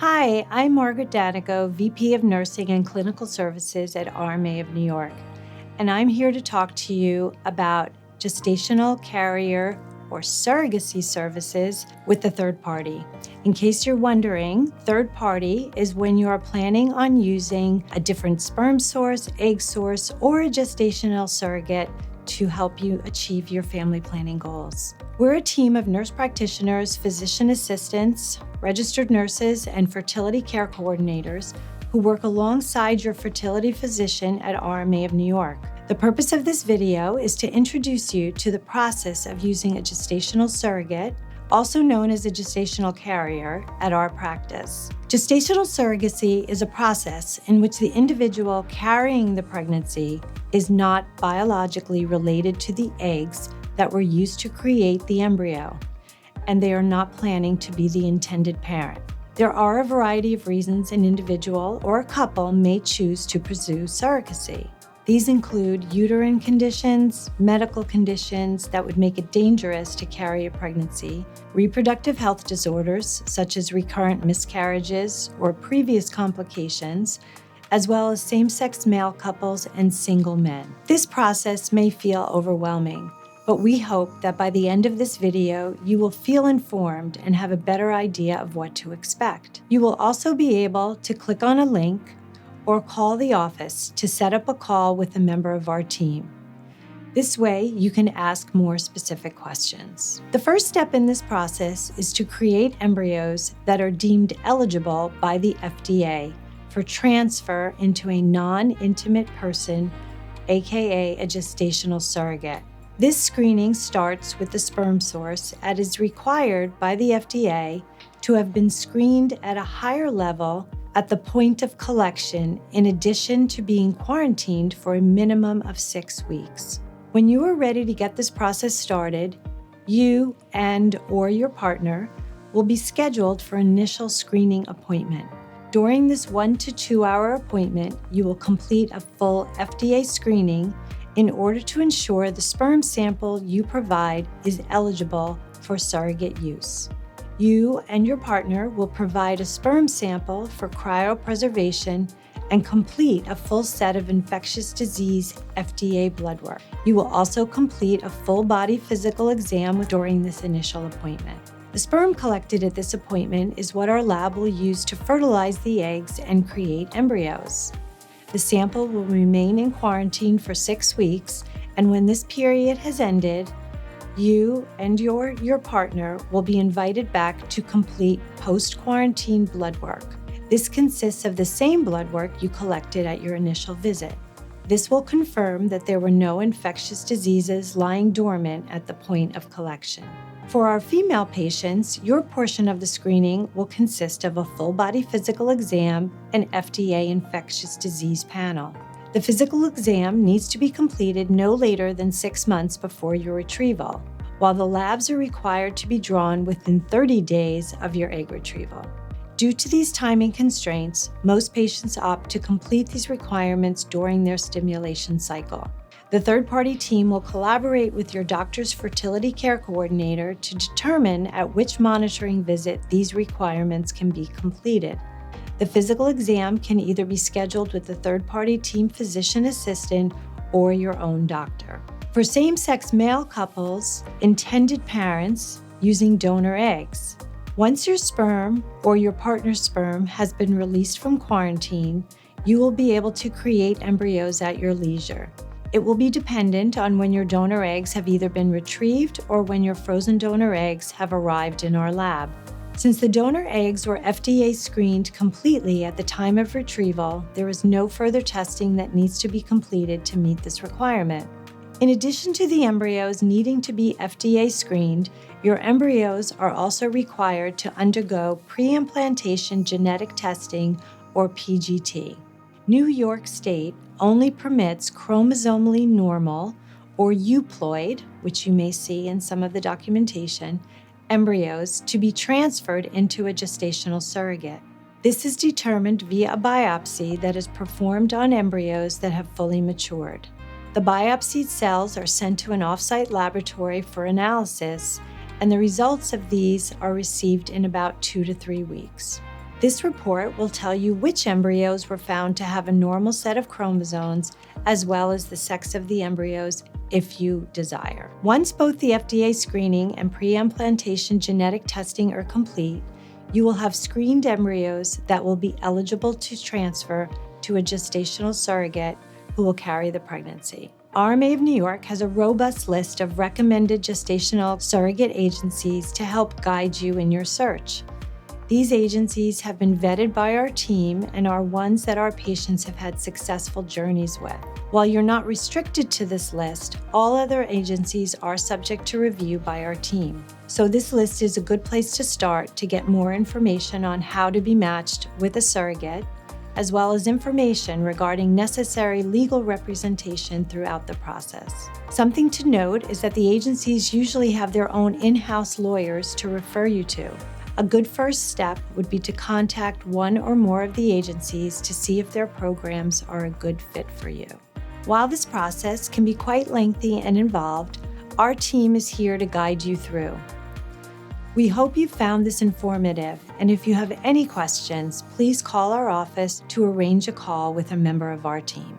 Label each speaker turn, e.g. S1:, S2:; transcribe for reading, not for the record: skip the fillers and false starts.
S1: Hi, I'm Margaret Danico, VP of Nursing and Clinical Services at RMA of New York, and I'm here to talk to you about gestational carrier or surrogacy services with the third party. In case you're wondering, third party is when you are planning on using a different sperm source, egg source, or a gestational surrogate to help you achieve your family planning goals. We're a team of nurse practitioners, physician assistants, registered nurses, and fertility care coordinators who work alongside your fertility physician at RMA of New York. The purpose of this video is to introduce you to the process of using a gestational surrogate, also known as a gestational carrier, at our practice. Gestational surrogacy is a process in which the individual carrying the pregnancy is not biologically related to the eggs that were used to create the embryo, and they are not planning to be the intended parent. There are a variety of reasons an individual or a couple may choose to pursue surrogacy. These include uterine conditions, medical conditions that would make it dangerous to carry a pregnancy, reproductive health disorders such as recurrent miscarriages or previous complications, as well as same-sex male couples and single men. This process may feel overwhelming, but we hope that by the end of this video, you will feel informed and have a better idea of what to expect. You will also be able to click on a link or call the office to set up a call with a member of our team. This way, you can ask more specific questions. The first step in this process is to create embryos that are deemed eligible by the FDA for transfer into a non-intimate person, aka a gestational surrogate. This screening starts with the sperm source and is required by the FDA to have been screened at a higher level at the point of collection, in addition to being quarantined for a minimum of 6 weeks. When you are ready to get this process started, you and/or your partner will be scheduled for an initial screening appointment. During this 1 to 2 hour appointment, you will complete a full FDA screening in order to ensure the sperm sample you provide is eligible for surrogate use. You and your partner will provide a sperm sample for cryopreservation and complete a full set of infectious disease FDA blood work. You will also complete a full body physical exam during this initial appointment. The sperm collected at this appointment is what our lab will use to fertilize the eggs and create embryos. The sample will remain in quarantine for 6 weeks, and when this period has ended, you and your partner will be invited back to complete post-quarantine blood work. This consists of the same blood work you collected at your initial visit. This will confirm that there were no infectious diseases lying dormant at the point of collection. For our female patients, your portion of the screening will consist of a full body physical exam and FDA infectious disease panel. The physical exam needs to be completed no later than 6 months before your retrieval, while the labs are required to be drawn within 30 days of your egg retrieval. Due to these timing constraints, most patients opt to complete these requirements during their stimulation cycle. The third-party team will collaborate with your doctor's fertility care coordinator to determine at which monitoring visit these requirements can be completed. The physical exam can either be scheduled with the third-party team physician assistant or your own doctor. For same-sex male couples, intended parents using donor eggs. Once your sperm or your partner's sperm has been released from quarantine, you will be able to create embryos at your leisure. It will be dependent on when your donor eggs have either been retrieved or when your frozen donor eggs have arrived in our lab. Since the donor eggs were FDA screened completely at the time of retrieval, there is no further testing that needs to be completed to meet this requirement. In addition to the embryos needing to be FDA screened, your embryos are also required to undergo pre-implantation genetic testing, or PGT. New York State only permits chromosomally normal, or euploid, which you may see in some of the documentation, embryos to be transferred into a gestational surrogate. This is determined via a biopsy that is performed on embryos that have fully matured. The biopsied cells are sent to an off-site laboratory for analysis, and the results of these are received in about 2 to 3 weeks. This report will tell you which embryos were found to have a normal set of chromosomes, as well as the sex of the embryos if you desire. Once both the FDA screening and pre-implantation genetic testing are complete, you will have screened embryos that will be eligible to transfer to a gestational surrogate who will carry the pregnancy. RMA of New York has a robust list of recommended gestational surrogate agencies to help guide you in your search. These agencies have been vetted by our team and are ones that our patients have had successful journeys with. While you're not restricted to this list, all other agencies are subject to review by our team. So this list is a good place to start to get more information on how to be matched with a surrogate, as well as information regarding necessary legal representation throughout the process. Something to note is that the agencies usually have their own in-house lawyers to refer you to. A good first step would be to contact one or more of the agencies to see if their programs are a good fit for you. While this process can be quite lengthy and involved, our team is here to guide you through. We hope you found this informative, and if you have any questions, please call our office to arrange a call with a member of our team.